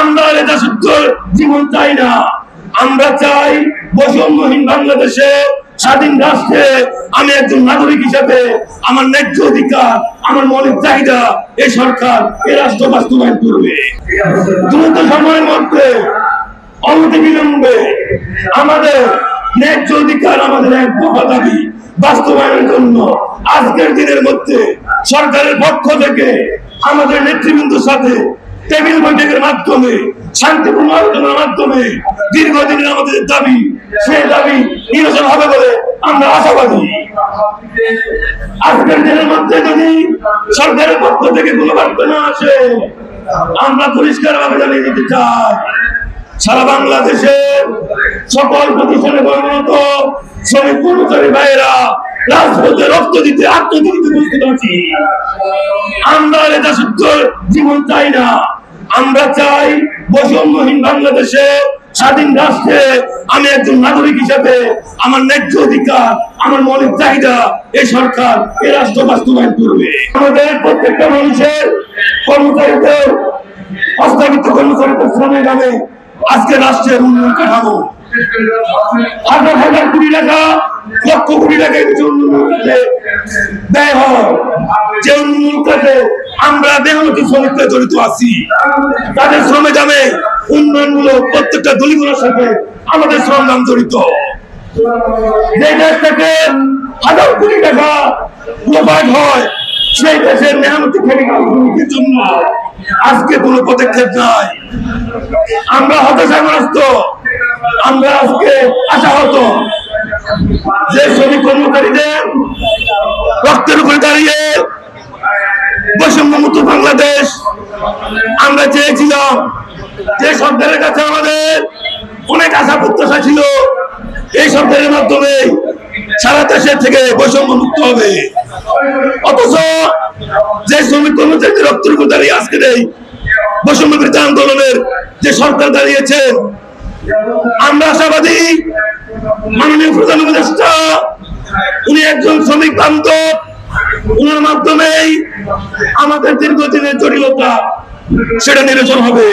আমরা যথাযথ জীবন চাই না, আমরা চাই বৈষম্যহীন বাংলাদেশে, স্বাধীন রাষ্ট্রে আমি একজন নাগরিক হিসেবে আমার ন্যায্য অধিকার, আমার মৌলিক চাহিদা এই সরকার এই রাষ্ট্র বাস্তবায়ন করবে। দ্রুত সময়ের মধ্যে অনতিবিলম্বে আমাদের ন্যায্য অধিকার, আমাদের এক দফা দাবি বাস্তবায়নের জন্য আজকের দিনের মধ্যে সরকারের পক্ষ থেকে আমাদের নেতৃবৃন্দের সাথে টেবিল বৈঠকের মাধ্যমে, শান্তিপূর্ণ আলোচনার মাধ্যমে দীর্ঘদিনের আমাদের দাবি, সেই দাবি নিরসন হবে বলে আমরা আশাবাদী। আজকের দিনের মধ্যে যদি সরকারের পক্ষ থেকে কোনো বার্তা না আসে, আমরা পরিষ্কার ভাবে জানিয়ে দিতে চাই, সারা বাংলাদেশের সকল প্রতিষ্ঠানে কর্মরত শ্রমিক কর্মচারী ভাইয়েরা রাজপথে রক্ত দিতে, আত্মদিতে প্রস্তুত আছি। আমরা যথাযথ জীবন চাই না, আমরা চাই বৈষম্যহীন বাংলাদেশে, স্বাধীন রাষ্ট্রে আমি একজন নাগরিক হিসেবে আমার ন্যায্য অধিকার, আমার মৌলিক চাহিদা এই সরকার এই রাষ্ট্র বাস্তবায়ন করবে। আমাদের প্রত্যেকটা মানুষের, কর্মচারীদের, হস্তগত কর্মচারীদের শ্রমের নামে আজকে রাষ্ট্রের উন্নয়ন কাঠামো হাজার হাজার কোটি টাকা, লক্ষ কোটি টাকা ব্যয় হয়। যে উন্নয়ন কাজে আমরা মেহনতি শ্রমিকরা জড়িত আছি, তাদের শ্রমে দামে উন্নয়নমূলক প্রত্যেকটা দলিগুলোর সাথে আমাদের শ্রম দাম জড়িত। যে দেশ থেকে হাজার কোটি টাকা প্রোভাইড হয়, সেই দেশের মেহনতি শ্রমিকের জন্য আজকে কোনো পদক্ষেপ নাই। আমরা হতাশাগ্রস্ত, আমরা আজকে আশাহত যে শ্রমিক কর্মচারীদের রক্তের উপরে দাঁড়িয়ে বৈষম্যমুক্ত বাংলাদেশ আমরা চেয়েছিলাম। যে সরকারের কাছে আমাদের অনেক আশা প্রত্যাশা ছিল, এই সরকারের মাধ্যমে সারা দেশের থেকে বৈষম্য মুক্ত হবে। অথচ যে শ্রমিক কর্মচারীদের রক্তের উপর দাঁড়িয়ে আজকের এই বৈষম্য বিরোধী আন্দোলনের যে সরকার দাঁড়িয়েছেন, আমরা আশাবাদী মাননীয় প্রধান উপদেষ্টা উনি একজন শ্রমিক বান্ধব, উনার মাধ্যমেই আমাদের দীর্ঘদিনের জটিলতা সেটা নিরসন হবে।